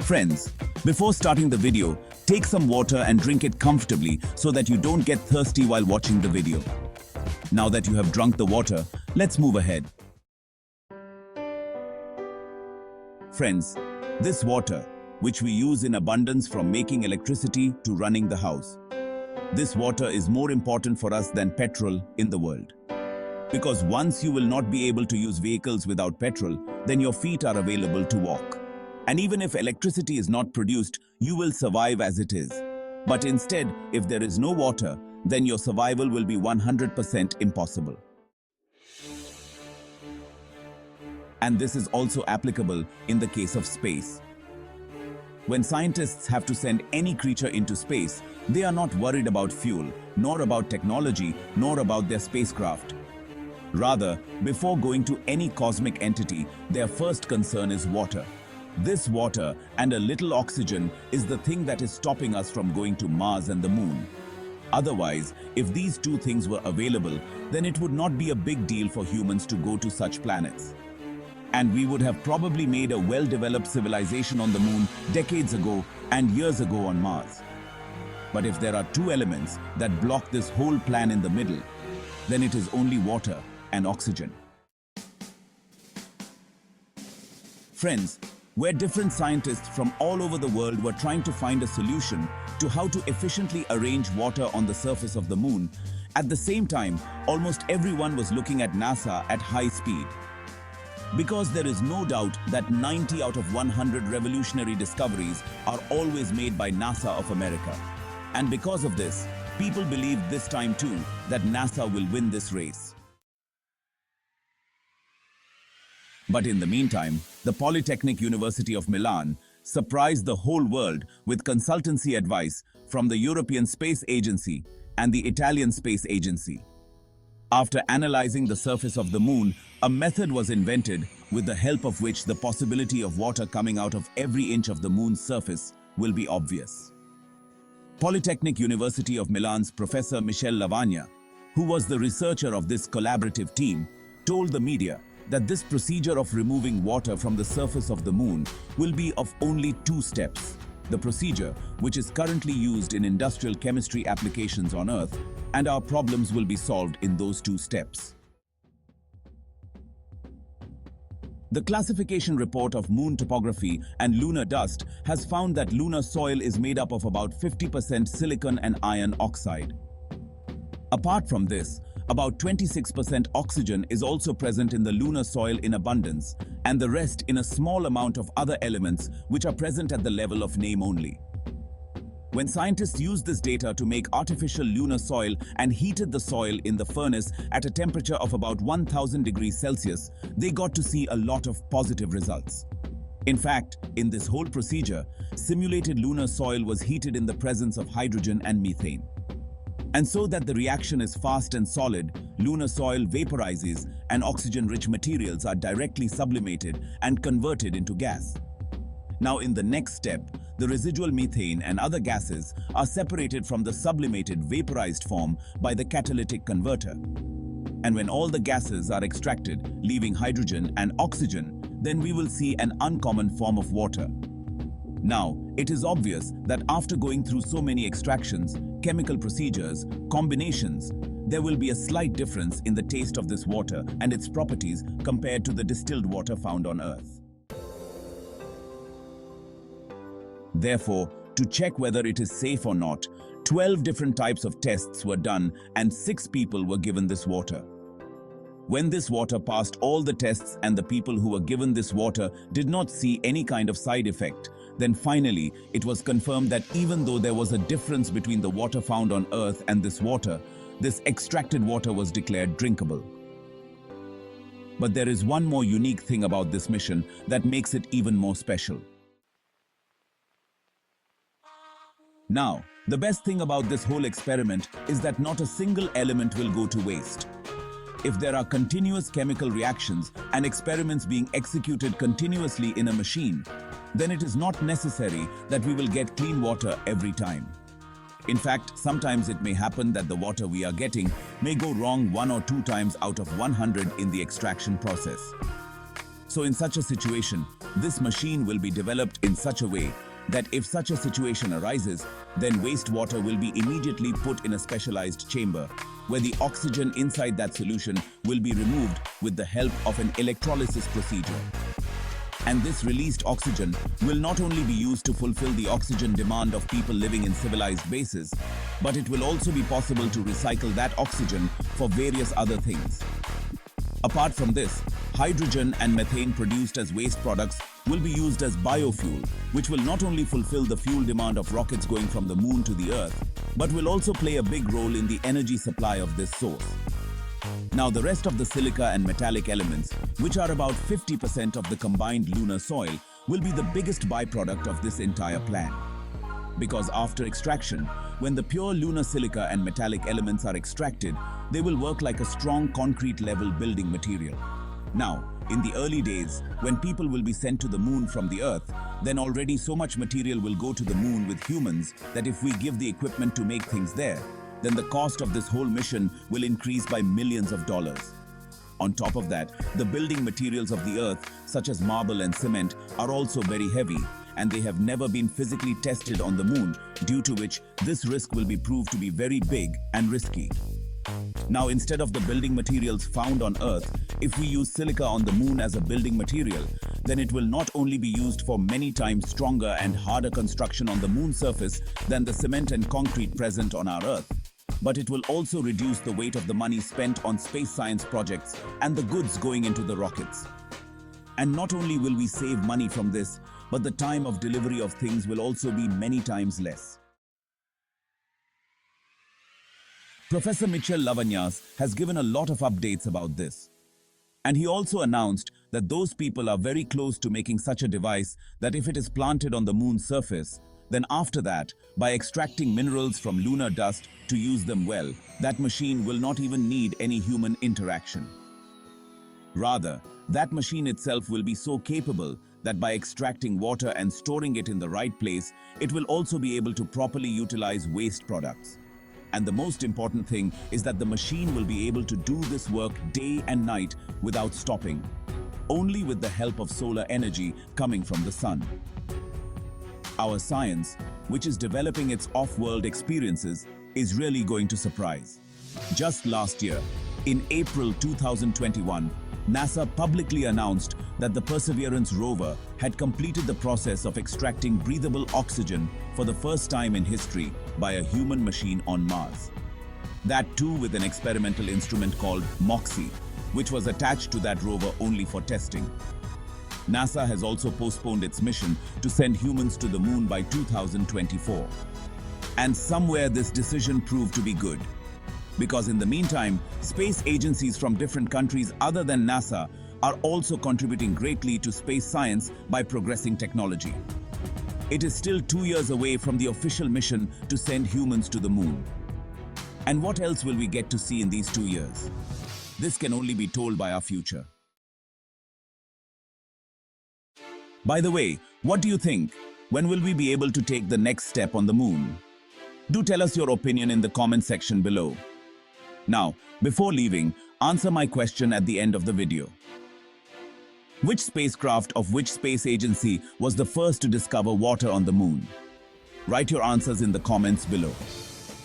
Friends, before starting the video, take some water and drink it comfortably so that you don't get thirsty while watching the video. Now that you have drunk the water, let's move ahead. Friends, this water, which we use in abundance from making electricity to running the house, this water is more important for us than petrol in the world. Because once you will not be able to use vehicles without petrol, then your feet are available to walk. And even if electricity is not produced, you will survive as it is. But instead, if there is no water, then your survival will be 100% impossible. And this is also applicable in the case of space. When scientists have to send any creature into space, they are not worried about fuel, nor about technology, nor about their spacecraft. Rather, before going to any cosmic entity, their first concern is water. This water and a little oxygen is the thing that is stopping us from going to Mars and the Moon. Otherwise, if these two things were available, then it would not be a big deal for humans to go to such planets. And we would have probably made a well-developed civilization on the Moon decades ago and years ago on Mars. But if there are two elements that block this whole plan in the middle, then it is only water and oxygen. Friends, where different scientists from all over the world were trying to find a solution to how to efficiently arrange water on the surface of the Moon, at the same time, almost everyone was looking at NASA at high speed. Because there is no doubt that 90 out of 100 revolutionary discoveries are always made by NASA of America. And because of this, people believe this time too that NASA will win this race. But in the meantime, the Polytechnic University of Milan surprised the whole world with consultancy advice from the European Space Agency and the Italian Space Agency. After analyzing the surface of the Moon, a method was invented with the help of which the possibility of water coming out of every inch of the Moon's surface will be obvious. Polytechnic University of Milan's Professor Michel Lavagna, who was the researcher of this collaborative team, told the media that this procedure of removing water from the surface of the Moon will be of only two steps. The procedure, which is currently used in industrial chemistry applications on Earth, and our problems will be solved in those two steps. The classification report of Moon topography and lunar dust has found that lunar soil is made up of about 50% silicon and iron oxide. Apart from this, about 26% oxygen is also present in the lunar soil in abundance, and the rest in a small amount of other elements which are present at the level of name only. When scientists used this data to make artificial lunar soil and heated the soil in the furnace at a temperature of about 1000 degrees Celsius, they got to see a lot of positive results. In fact, in this whole procedure, simulated lunar soil was heated in the presence of hydrogen and methane. And so that the reaction is fast and solid, lunar soil vaporizes and oxygen-rich materials are directly sublimated and converted into gas. Now in the next step, the residual methane and other gases are separated from the sublimated vaporized form by the catalytic converter. And when all the gases are extracted, leaving hydrogen and oxygen, then we will see an uncommon form of water. Now, it is obvious that after going through so many extractions, chemical procedures, combinations, there will be a slight difference in the taste of this water and its properties compared to the distilled water found on Earth. Therefore, to check whether it is safe or not, 12 different types of tests were done and 6 people were given this water. When this water passed all the tests and the people who were given this water did not see any kind of side effect, then finally it was confirmed that even though there was a difference between the water found on Earth and this extracted water was declared drinkable. But there is one more unique thing about this mission that makes it even more special. Now, the best thing about this whole experiment is that not a single element will go to waste. If there are continuous chemical reactions and experiments being executed continuously in a machine, then it is not necessary that we will get clean water every time. In fact, sometimes it may happen that the water we are getting may go wrong 1 or 2 times out of 100 in the extraction process. So in such a situation, This machine will be developed in such a way that if such a situation arises, then wastewater will be immediately put in a specialized chamber where the oxygen inside that solution will be removed with the help of an electrolysis procedure. And this released oxygen will not only be used to fulfill the oxygen demand of people living in civilized bases, but it will also be possible to recycle that oxygen for various other things. Apart from this, hydrogen and methane produced as waste products will be used as biofuel, which will not only fulfill the fuel demand of rockets going from the moon to the Earth, but will also play a big role in the energy supply of this source. Now, the rest of the silica and metallic elements, which are about 50% of the combined lunar soil, will be the biggest byproduct of this entire plan. Because after extraction, when the pure lunar silica and metallic elements are extracted, they will work like a strong concrete-level building material. Now, in the early days, when people will be sent to the moon from the Earth, then already so much material will go to the moon with humans that if we give the equipment to make things there, then the cost of this whole mission will increase by millions of dollars. On top of that, the building materials of the Earth, such as marble and cement, are also very heavy, and they have never been physically tested on the moon, due to which this risk will be proved to be very big and risky. Now, instead of the building materials found on Earth, if we use silica on the moon as a building material, then it will not only be used for many times stronger and harder construction on the moon's surface than the cement and concrete present on our Earth, but it will also reduce the weight of the money spent on space science projects and the goods going into the rockets. And not only will we save money from this, but the time of delivery of things will also be many times less. Professor Mitchell Lavagnas has given a lot of updates about this. And he also announced that those people are very close to making such a device that if it is planted on the moon's surface, then after that, by extracting minerals from lunar dust to use them well, that machine will not even need any human interaction. Rather, that machine itself will be so capable that by extracting water and storing it in the right place, it will also be able to properly utilize waste products. And the most important thing is that the machine will be able to do this work day and night without stopping, only with the help of solar energy coming from the sun. Our science, which is developing its off-world experiences, is really going to surprise. Just last year, in April 2021, NASA publicly announced that the Perseverance rover had completed the process of extracting breathable oxygen for the first time in history by a human machine on Mars. That too with an experimental instrument called MOXIE, which was attached to that rover only for testing. NASA has also postponed its mission to send humans to the moon by 2024. And somewhere this decision proved to be good. Because in the meantime, space agencies from different countries other than NASA are also contributing greatly to space science by progressing technology. It is still 2 years away from the official mission to send humans to the moon. And what else will we get to see in these 2 years? This can only be told by our future. By the way, what do you think? When will we be able to take the next step on the moon? Do tell us your opinion in the comment section below. Now, before leaving, answer my question at the end of the video. Which spacecraft of which space agency was the first to discover water on the moon? Write your answers in the comments below.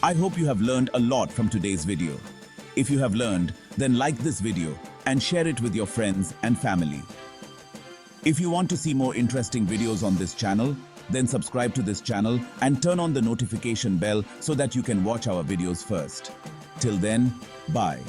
I hope you have learned a lot from today's video. If you have learned, then like this video and share it with your friends and family. If you want to see more interesting videos on this channel, then subscribe to this channel and turn on the notification bell so that you can watch our videos first. Till then, bye.